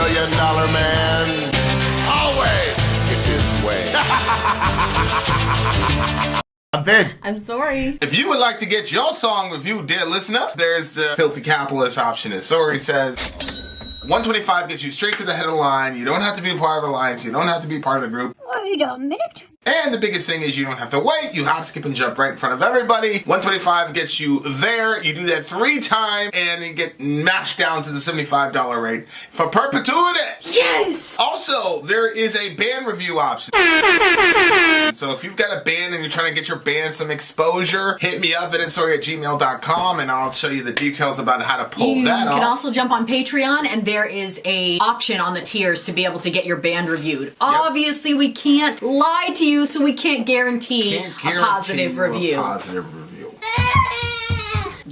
$1 million man always gets his way. I'm Vin. I'm Sori. If you would like to get your song reviewed, dear listener, there's the filthy capitalist option. As Sori says, $125 gets you straight to the head of the line. You don't have to be a part of the alliance. You don't have to be part of the group. Wait a minute. And the biggest thing is you don't have to wait. You hop, skip, and jump right in front of everybody. $125 gets you there. You do that 3 times, and you get mashed down to the $75 rate for perpetuity. Yes! Also, there is a band review option. So if you've got a band and you're trying to get your band some exposure, hit me up at insori@gmail.com, and I'll show you the details about how to pull that off. You can also jump on Patreon, and there is a option on the tiers to be able to get your band reviewed. Obviously, we can't lie to you, so we can't guarantee a positive review.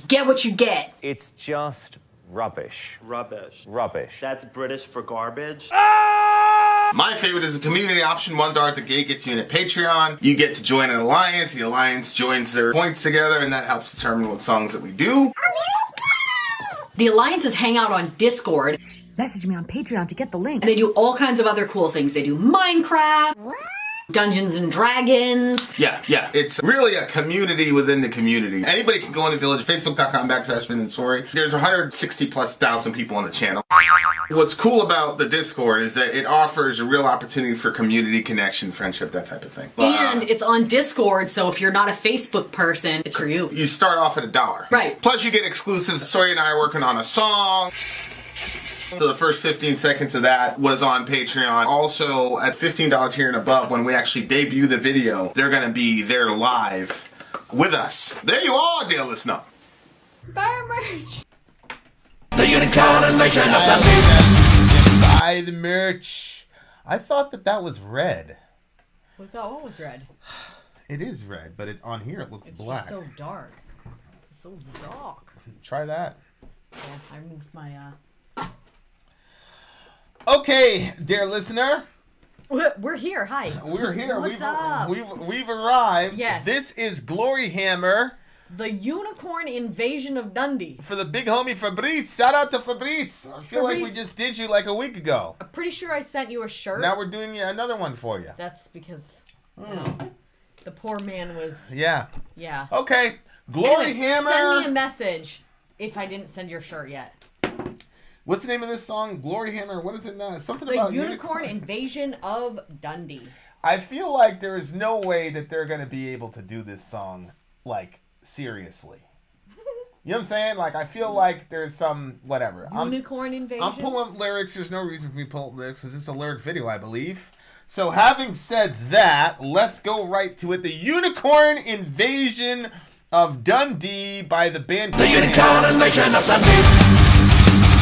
Get what you get. It's just rubbish. Rubbish. Rubbish. That's British for garbage. My favorite is the community option. $1 at the gate gets you in at Patreon. You get to join an alliance. The alliance joins their points together, and that helps determine what songs that we do. The alliances hang out on Discord. Message me on Patreon to get the link. And they do all kinds of other cool things. They do Minecraft, Dungeons and Dragons. Yeah. It's really a community within the community. Anybody can go in the village, facebook.com/Vin and Sori. There's 160,000+ people on the channel. What's cool about the Discord is that it offers a real opportunity for community connection, friendship, that type of thing. And it's on Discord, so if you're not a Facebook person, it's for you. You start off at $1. Right. Plus you get exclusives. Sori and I are working on a song. So the first 15 seconds of that was on Patreon. Also, at $15 tier and above, when we actually debut the video, they're going to be there live with us. There you are, dear listener. Buy merch. The unicorn nation of Dundee. Buy the merch. I thought that was red. I thought what was red? It is red, but on here it looks black. It's so dark. It's so dark. Try that. Yeah, I moved my Okay, dear listener. We're here. Hi. We're here. What's up? We've arrived. Yes. This is Gloryhammer. The unicorn invasion of Dundee. For the big homie Fabrice. Shout out to Fabrice. I feel like we just did you like a week ago. I'm pretty sure I sent you a shirt. Now we're doing another one for you. That's because the poor man was... Yeah. Yeah. Okay. Gloryhammer. Send me a message if I didn't send your shirt yet. What's the name of this song? Gloryhammer. What is it now? Something the about unicorn invasion of Dundee. I feel like there is no way that they're going to be able to do this song, like, seriously. You know what I'm saying? Like, I feel like there's some, whatever. Unicorn invasion? I'm pulling lyrics. There's no reason for me to pull lyrics because it's a lyric video, I believe. So, having said that, let's go right to it. The unicorn invasion of Dundee by the band... The unicorn invasion of Dundee.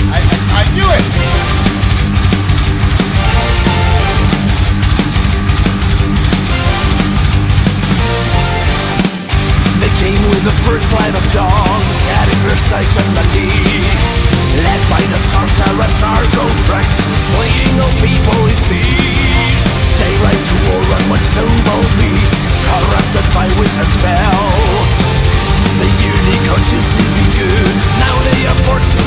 I knew it! They came with the first line of dogs, adding their sights on Dundee. Led by the sorcerer Sargo Rex, slaying all people he sees. They ride to war on one snowball beast, corrupted by wizard's spell. The unicorns used to be good, now they are forced to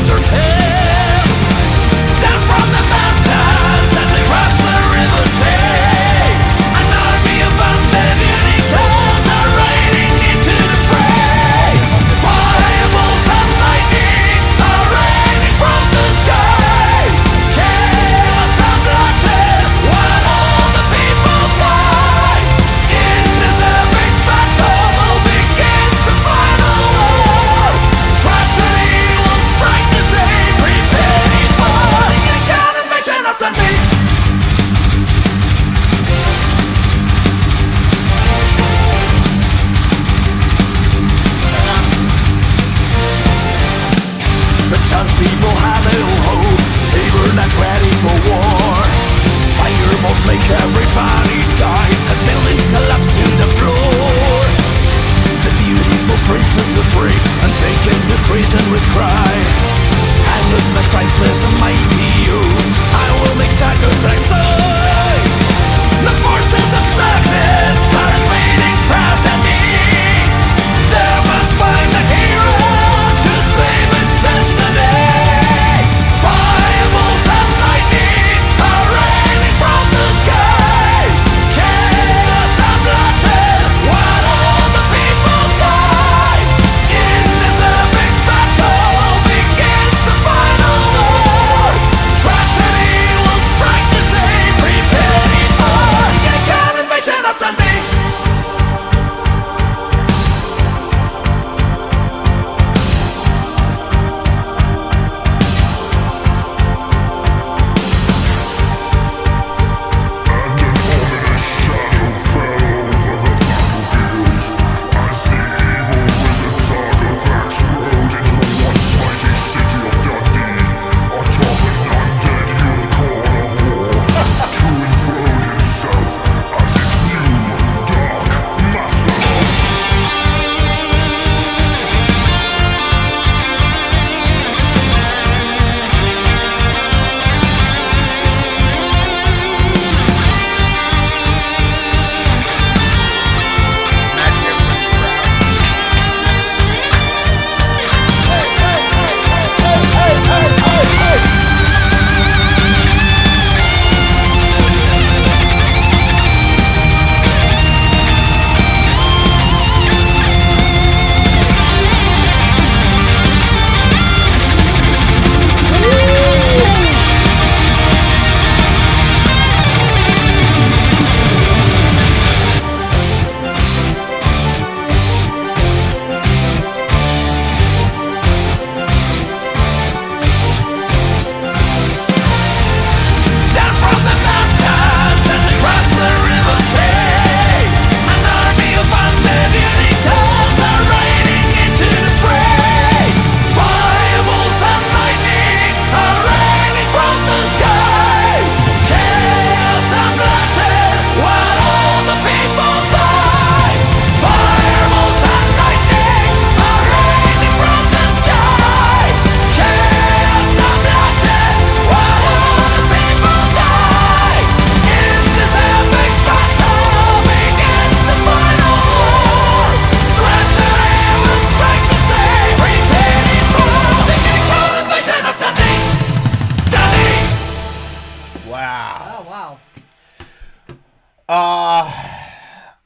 Wow. Oh, wow.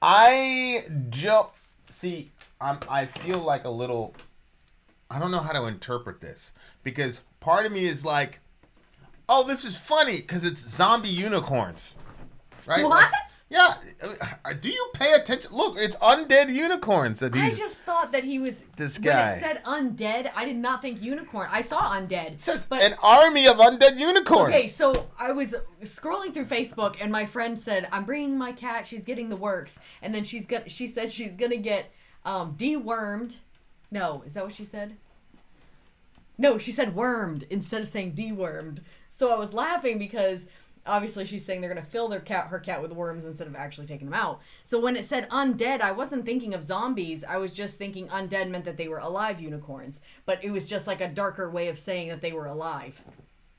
I don't see. I feel like a little. I don't know how to interpret this because part of me is like, oh, this is funny because it's zombie unicorns, right? What? Like, yeah. Do you pay attention? Look, it's undead unicorns. That I just thought that he was. This When guy. it said undead, I did not think unicorn. I saw undead. It says but an army of undead unicorns. Okay, so I was scrolling through Facebook and my friend said, "I'm bringing my cat. She's getting the works." And then she said she's gonna get dewormed. No, is that what she said? No, she said wormed instead of saying dewormed. So I was laughing because obviously she's saying they're gonna fill her cat with worms instead of actually taking them out. So when it said undead, I wasn't thinking of zombies. I was just thinking undead meant that they were alive unicorns. But it was just like a darker way of saying that they were alive.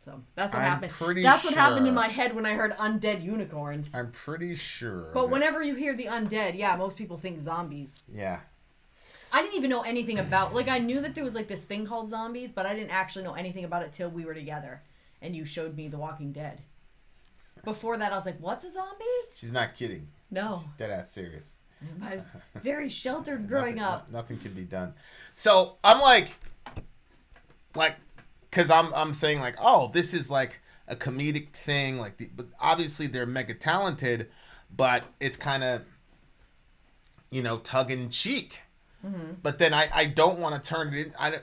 So that's what happened. That's what happened in my head when I heard undead unicorns. I'm pretty sure. But whenever you hear the undead, yeah, most people think zombies. Yeah. I didn't even know anything about, like, I knew that there was like this thing called zombies, but I didn't actually know anything about it till we were together and you showed me The Walking Dead. Before that, I was like, what's a zombie? She's not kidding. No. Dead ass serious. I was very sheltered growing up. Nothing can be done. So I'm like, because I'm saying like, oh, this is like a comedic thing. Like, but obviously they're mega talented, but it's kind of, tug in cheek. Mm-hmm. But then I don't want to turn it in. I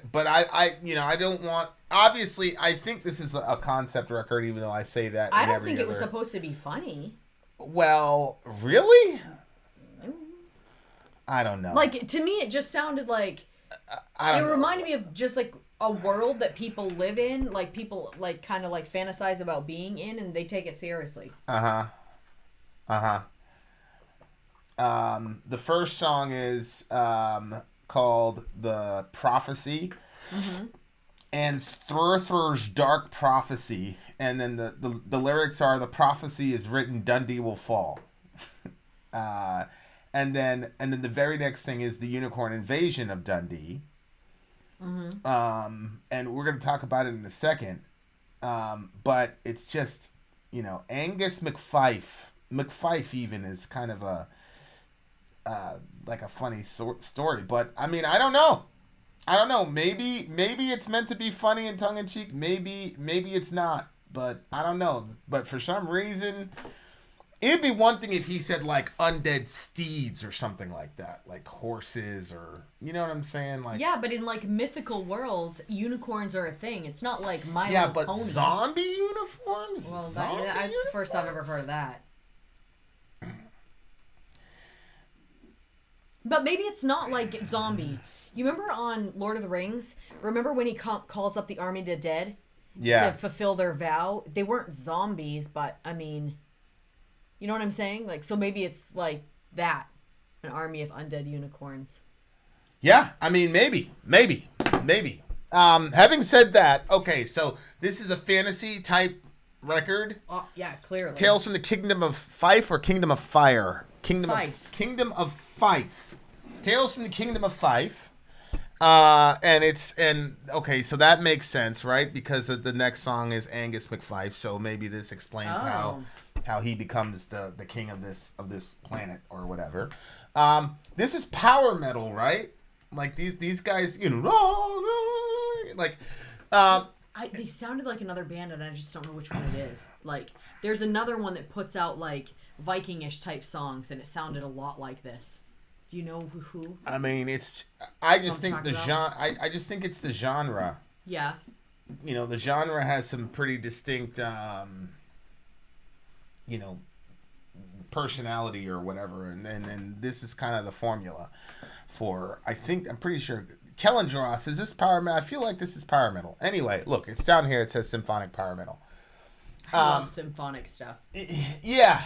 don't want. Obviously, I think this is a concept record, even though I say that. I don't think it was supposed to be funny. Well, really? I don't know. Like, to me, it just sounded like it reminded me of just like a world that people live in, like people like kind of like fantasize about being in, and they take it seriously. The first song is called "The Prophecy," and Thurther's Dark Prophecy, and then the lyrics are, "The prophecy is written, Dundee will fall." And then the very next thing is the unicorn invasion of Dundee. And we're gonna talk about it in a second. But it's just, Angus McFife. McFife even is kind of a like a funny story. But I mean, I don't know. Maybe it's meant to be funny and tongue in cheek. Maybe it's not. But I don't know. But for some reason, it'd be one thing if he said like undead steeds or something like that, like horses, or you know what I'm saying? Like, yeah, but in like mythical worlds, unicorns are a thing. It's not like My yeah, Little but Pony. zombie uniforms. Well, Zombie that's the first I've ever heard of that. But maybe it's not like zombie. You remember on Lord of the Rings? Remember when he calls up the army of the dead to fulfill their vow? They weren't zombies, but I mean, you know what I'm saying? Like, so maybe it's like that, an army of undead unicorns. Yeah, I mean, maybe. Having said that, okay, so this is a fantasy type record. Yeah, clearly. Tales from the Kingdom of Fife or Kingdom of Fire? Kingdom of Fife. Tales from the Kingdom of Fife. Okay, so that makes sense, right? Because the next song is Angus McFife, so maybe this explains how he becomes the king of this planet or whatever. This is power metal, right? Like these guys, like they sounded like another band, and I just don't know which one it is. Like, there's another one that puts out like Viking-ish type songs, and it sounded a lot like this. Do you know who? I mean, I just think the genre. I just think it's the genre. Yeah. The genre has some pretty distinct, personality or whatever, and then this is kind of the formula for. I'm pretty sure. Kellendross, is this power metal? I feel like this is power metal. Anyway, look, it's down here. It says symphonic power metal. I love symphonic stuff. Yeah.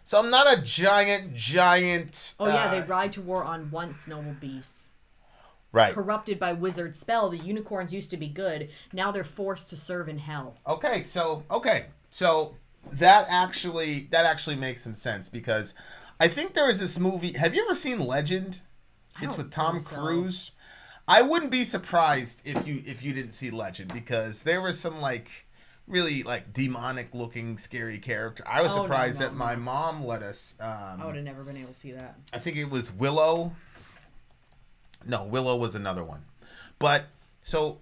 So I'm not a giant. Oh yeah, they ride to war on once noble beasts. Right. Corrupted by wizard spell, the unicorns used to be good. Now they're forced to serve in hell. Okay, so that actually makes some sense, because I think there was this movie. Have you ever seen Legend? It's with Tom Cruise. I wouldn't be surprised if you didn't see Legend, because there was some like really like demonic looking scary character. I was surprised that my mom let us. I would have never been able to see that. I think it was Willow. No, Willow was another one. But so,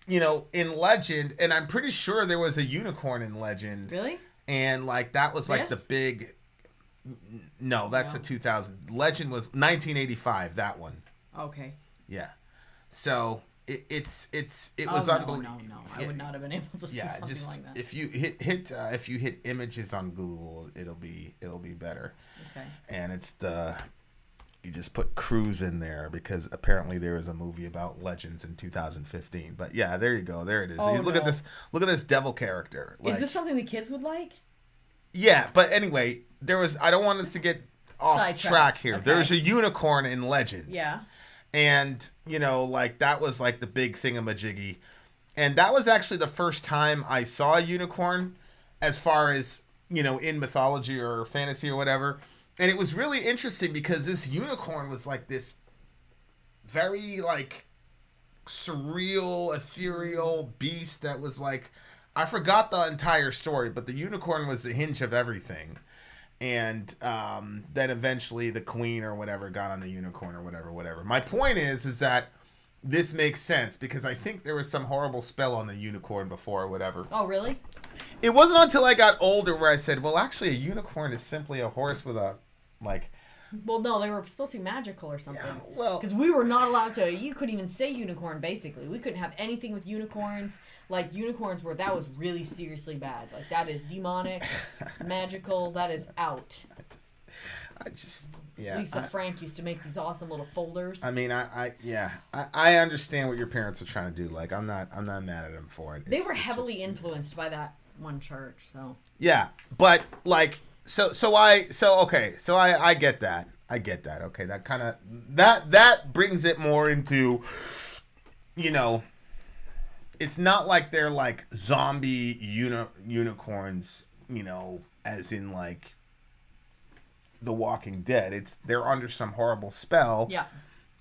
you know, in Legend, and I'm pretty sure there was a unicorn in Legend. Really? And like that was like Yes? the big. No, that's a 2000. Legend was 1985. That one. Okay. Yeah. So it was no, unbelievable. No, I would not have been able to see something just like that. if you hit images on Google, it'll be better. Okay. And it's you just put Cruise in there, because apparently there is a movie about Legends in 2015. But yeah, there you go. There it is. Look at this. Look at this devil character. Like, is this something the kids would like? Yeah, but anyway, I don't want us to get off track here. Okay. There's a unicorn in Legend. Yeah. And, you know, like that was like the big thingamajiggy. And that was actually the first time I saw a unicorn, as far as, you know, in mythology or fantasy or whatever. And it was really interesting because this unicorn was like this very like surreal, ethereal beast that was like, I forgot the entire story, but the unicorn was the hinge of everything. And then eventually the queen or whatever got on the unicorn or whatever. My point is that this makes sense, because I think there was some horrible spell on the unicorn before or whatever. Oh, really? It wasn't until I got older where I said, well, actually a unicorn is simply a horse with a, like... Well, no, they were supposed to be magical or something. Yeah, well... Because we were not allowed to... You couldn't even say unicorn, basically. We couldn't have anything with unicorns. Like, unicorns that was really seriously bad. Like, that is demonic, magical, that is out. I just... Yeah. Lisa Frank used to make these awesome little folders. I mean, I understand what your parents are trying to do. Like, I'm not mad at them for it. They were heavily influenced by that one church, so... Yeah, but, like... So I get that. I get that. Okay, that kind of that brings it more into, you know, it's not like they're like zombie unicorns, you know, as in like The Walking Dead. They're under some horrible spell. Yeah.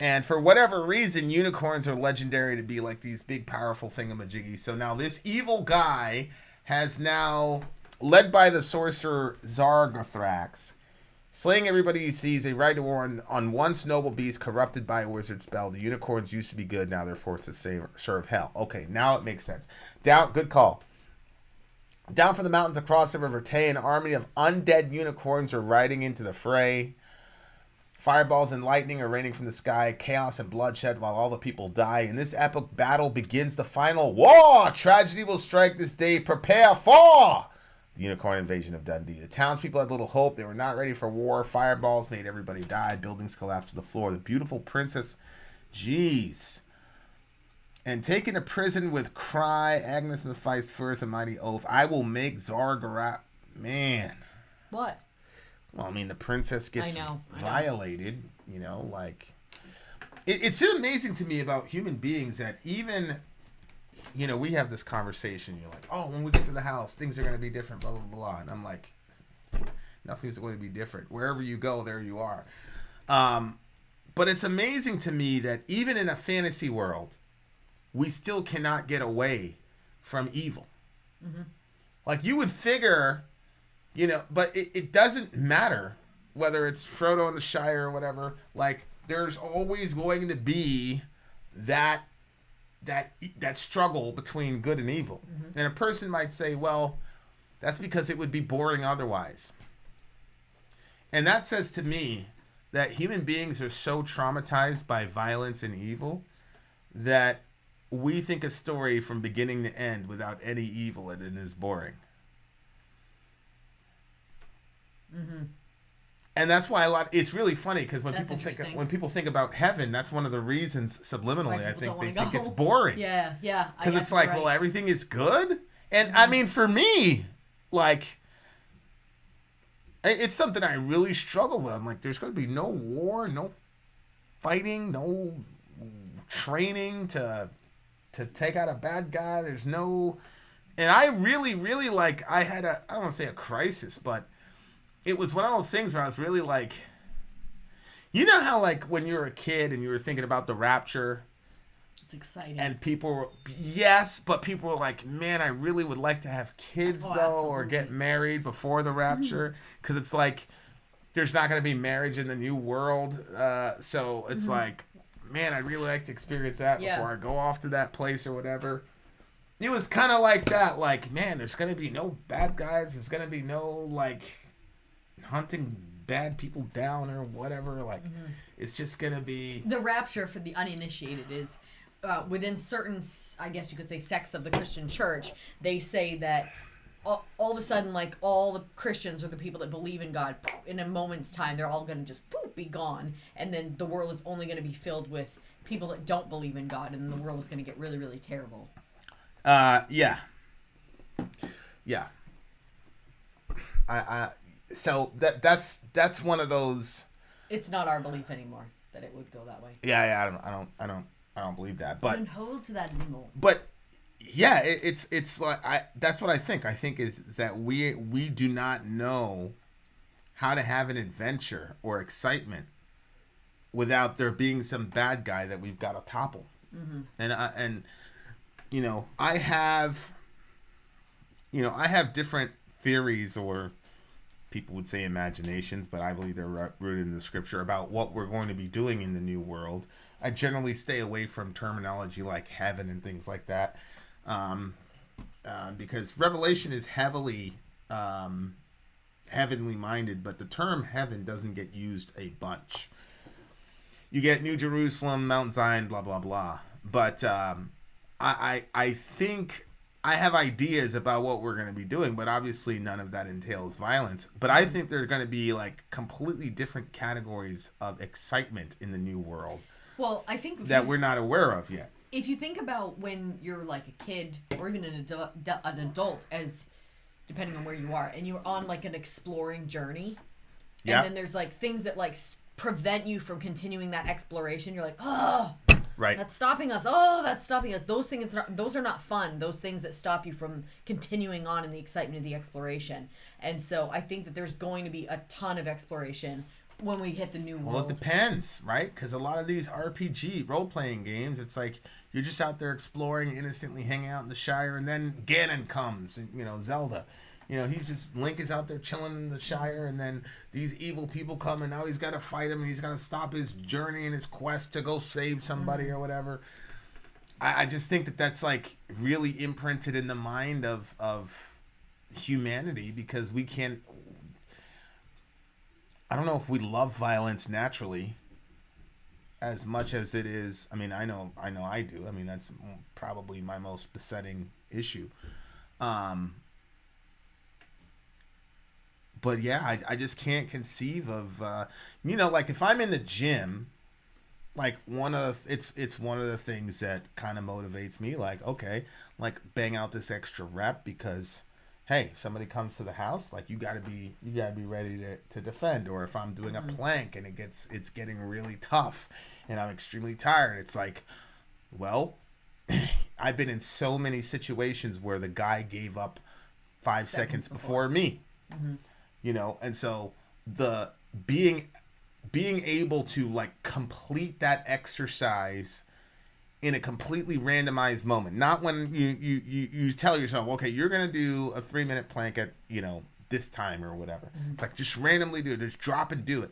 And for whatever reason, unicorns are legendary to be like these big, powerful thingamajiggies. So now this evil guy has now, led by the sorcerer Zargothrax, slaying everybody he sees, a right to war on once noble beast corrupted by a wizard spell. The unicorns used to be good, now they're forced to serve hell. Okay, now it makes sense. Good call. Down from the mountains across the river Tay, an army of undead unicorns are riding into the fray. Fireballs and lightning are raining from the sky, chaos and bloodshed while all the people die. In this epic battle begins the final war. Tragedy will strike this day. Prepare for the unicorn invasion of Dundee. The townspeople had little hope. They were not ready for war. Fireballs made everybody die. Buildings collapsed to the floor. The beautiful princess, jeez. And taken to prison with cry, Agnes Mephice first a mighty oath. I will make Zargarat. Man. What? Well, I mean, the princess gets I know. violated, you know, like... It's just amazing to me about human beings that even, you know, we have this conversation. You're like, oh, when we get to the house, things are going to be different, blah, blah, blah. And I'm like, nothing's going to be different. Wherever you go, there you are. But it's amazing to me that even in a fantasy world, we still cannot get away from evil. Mm-hmm. Like, you would figure... You know, but it doesn't matter whether it's Frodo in the Shire or whatever. Like, there's always going to be that struggle between good and evil. Mm-hmm. And a person might say, well, that's because it would be boring otherwise. And that says to me that human beings are so traumatized by violence and evil that we think a story from beginning to end without any evil in it is boring. Mm-hmm. And that's why it's really funny, because when people think about heaven, that's one of the reasons subliminally I think they think it's boring. Yeah. Because it's like, well, everything is good, and I mean, for me, like, it's something I really struggle with. I'm like, there's going to be no war, no fighting, no training to take out a bad guy. There's no, and I really, really like. I don't want to say a crisis, but it was one of those things where I was really like, you know how like when you were a kid and you were thinking about the rapture It's exciting. And people were, yes, but people were like, man, I really would like to have kids, though, absolutely. or get married before the rapture. Because it's like, there's not going to be marriage in the new world. So it's like, man, I'd really like to experience that before I go off to that place or whatever. It was kind of like that. Like, man, there's going to be no bad guys. There's going to be no, like, hunting bad people down or whatever. Like, it's just going to be... The rapture for the uninitiated is... within certain, I guess you could say, sects of the Christian church, they say that all of a sudden, like, all the Christians or the people that believe in God, in a moment's time, they're all going to just be gone. And then the world is only going to be filled with people that don't believe in God, and the world is going to get really, really terrible. Yeah. So that's one of those... It's not our belief anymore that it would go that way. Yeah, I don't believe that, but I don't hold to that anymore. But yeah, it's like that's what I think. I think is that we do not know how to have an adventure or excitement without there being some bad guy that we've got to topple. And you know, I have different theories, or people would say imaginations, but I believe they're rooted in the scripture about what we're going to be doing in the new world. I generally stay away from terminology like heaven and things like that, because Revelation is heavily heavenly minded, but the term heaven doesn't get used a bunch. You get New Jerusalem, Mount Zion, blah, blah, blah. But I think I have ideas about what we're going to be doing, but obviously none of that entails violence. But I think there are going to be like completely different categories of excitement in the new world. Well, I think that we're not aware of yet. If you think about when you're like a kid or even an adult, as depending on where you are, and you're on like an exploring journey, and then there's like things that like prevent you from continuing that exploration. You're like, oh, right, that's stopping us. Oh, that's stopping us. Those things, those are not fun. Those things that stop you from continuing on in the excitement of the exploration. And so I think that there's going to be a ton of exploration when we hit the new world. Well, it depends, right? Because a lot of these RPG role-playing games, it's like you're just out there exploring, innocently hanging out in the Shire, and then Ganon comes, and, you know, Zelda. You know, Link is out there chilling in the Shire, and then these evil people come, and now he's got to fight him, and he's got to stop his journey and his quest to go save somebody or whatever. I just think that that's, like, really imprinted in the mind of humanity, because we can't... I don't know if we love violence naturally as much as it is. I mean, I know I do. I mean, that's probably my most besetting issue. But yeah, I just can't conceive of, like if I'm in the gym, like it's one of the things that kind of motivates me. Like, okay, like bang out this extra rep because, hey, if somebody comes to the house, like you gotta be ready to defend. Or if I'm doing a plank and it's getting really tough and I'm extremely tired, it's like, well, I've been in so many situations where the guy gave up 5 seconds before me, you know, and so the being able to like complete that exercise in a completely randomized moment, not when you tell yourself, okay, you're gonna do a 3-minute plank at, you know, this time or whatever. It's like just randomly do it, just drop and do it.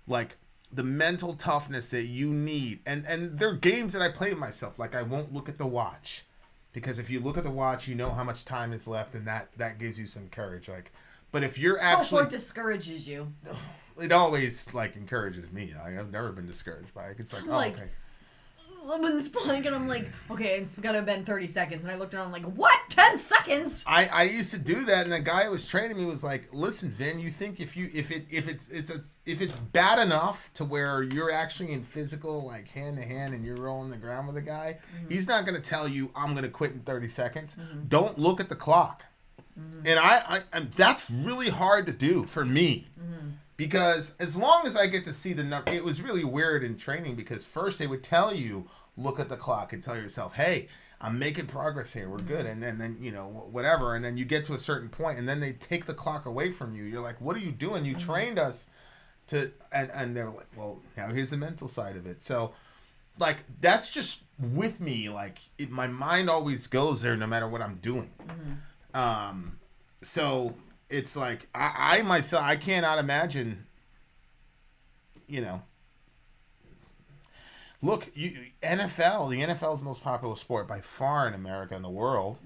Like the mental toughness that you need, and there are games that I play myself, like I won't look at the watch, because if you look at the watch, you know how much time is left, and that gives you some courage. Like, but if you're actually, it discourages you. It always like encourages me. I've never been discouraged by it. It's like, oh, okay. I'm in this plank and I'm like, okay, it's gotta have been 30 seconds. And I looked around, I'm like, what? 10 seconds? I used to do that, and the guy who was training me was like, listen, Vin, you think if it's bad enough to where you're actually in physical, like hand to hand, and you're rolling the ground with a guy, he's not gonna tell you I'm gonna quit in 30 seconds. Don't look at the clock. And and that's really hard to do for me. Because as long as I get to see the number, it was really weird in training, because first they would tell you, look at the clock and tell yourself, hey, I'm making progress here, we're good. And then you know, whatever. And then you get to a certain point, and then they take the clock away from you. You're like, what are you doing? You trained us to, and they're like, well, now here's the mental side of it. So like that's just with me. Like my mind always goes there no matter what I'm doing. So it's like I myself, I cannot imagine, you know. Look, NFL, the NFL is the most popular sport by far in America and the world.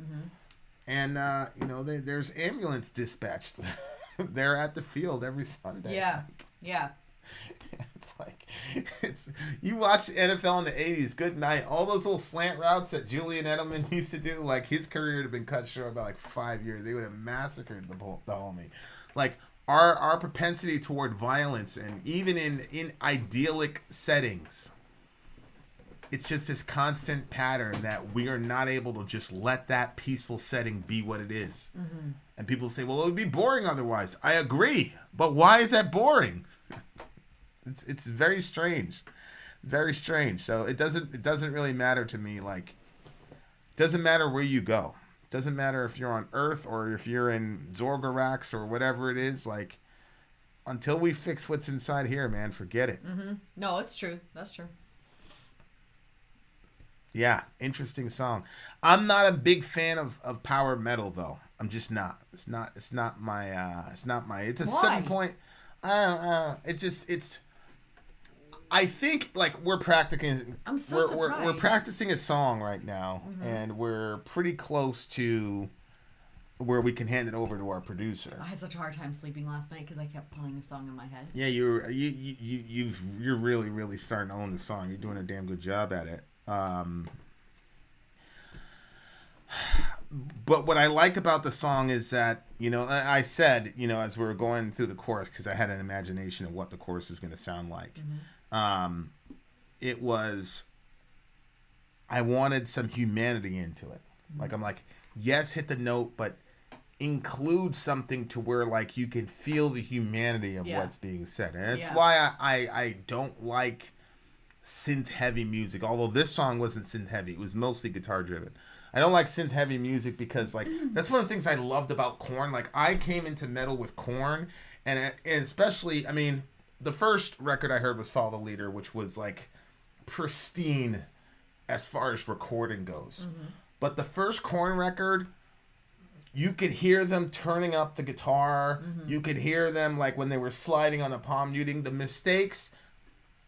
And, you know, there's ambulance dispatched. They're at the field every Sunday. Yeah, yeah. It's you watch NFL in the 80s, good night. All those little slant routes that Julian Edelman used to do, like his career would have been cut short by like 5 years. They would have massacred the homie. Like our propensity toward violence, and even in idyllic settings, it's just this constant pattern that we are not able to just let that peaceful setting be what it is. And people say, well, it would be boring otherwise. I agree. But why is that boring? It's very strange. Very strange. So it doesn't really matter to me. Like, it doesn't matter where you go. It doesn't matter if you're on Earth or if you're in Zorgorax or whatever it is. Like, until we fix what's inside here, man, forget it. No, it's true. That's true. Yeah, interesting song. I'm not a big fan of power metal though. I'm just not. It's not my it's a Why? 7 point. I think like we're practicing. I'm so we're surprised. practicing a song right now, and we're pretty close to where we can hand it over to our producer. I had such a hard time sleeping last night because I kept playing the song in my head. Yeah, you're really starting to own the song. You're doing a damn good job at it. But what I like about the song is that, you know, I said, you know, as we were going through the chorus, because I had an imagination of what the chorus is going to sound like. It was, I wanted some humanity into it. Like, I'm like, yes, hit the note, but include something to where, like, you can feel the humanity of what's being said. And that's why I don't like synth heavy music, although this song wasn't synth heavy. It was mostly guitar driven. I don't like synth heavy music because, like, that's one of the things I loved about Korn. Like, I came into metal with Korn, and especially, I mean, the first record I heard was Follow the Leader, which was like pristine as far as recording goes. But the first Korn record, you could hear them turning up the guitar. You could hear them, like, when they were sliding on the palm muting, the mistakes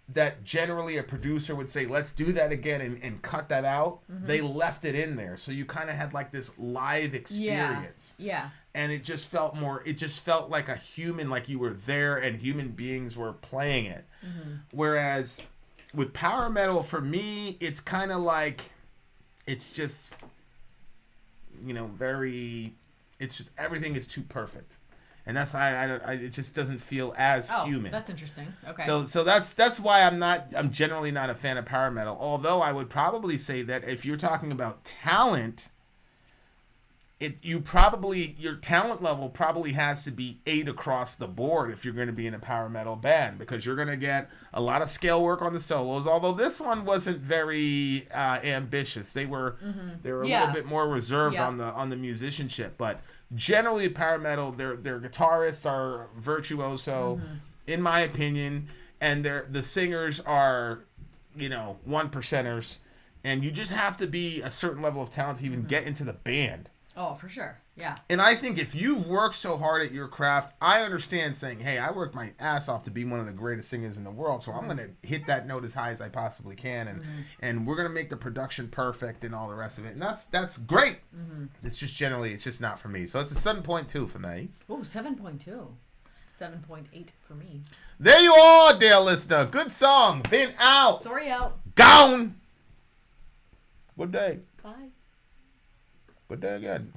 that generally a producer would say, let's do that again and cut that out. They left it in there. So you kind of had like this live experience. Yeah. And it just felt like a human, like you were there and human beings were playing it. Whereas with power metal, for me, it's kind of like, it's just, you know, it's just, everything is too perfect. And that's why it just doesn't feel as human. That's interesting. Okay. So that's why I'm generally not a fan of power metal. Although I would probably say that if you're talking about talent, your talent level probably has to be 8 across the board if you're going to be in a power metal band, because you're going to get a lot of scale work on the solos. Although this one wasn't very ambitious. They were a little bit more reserved on the musicianship, but generally power metal, their guitarists are virtuoso, in my opinion, and the singers are, you know, 1%ers, and you just have to be a certain level of talent to even get into the band. Oh, for sure. Yeah. And I think if you've worked so hard at your craft, I understand saying, hey, I worked my ass off to be one of the greatest singers in the world, so I'm going to hit that note as high as I possibly can, and we're going to make the production perfect and all the rest of it. And that's great. It's just generally, it's just not for me. So it's a 7.2 for me. Oh, 7.2. 7.8 for me. There you are, dear listener. Good song. Vin out. Sorry out. Gone. Good day. Bye. Good day again.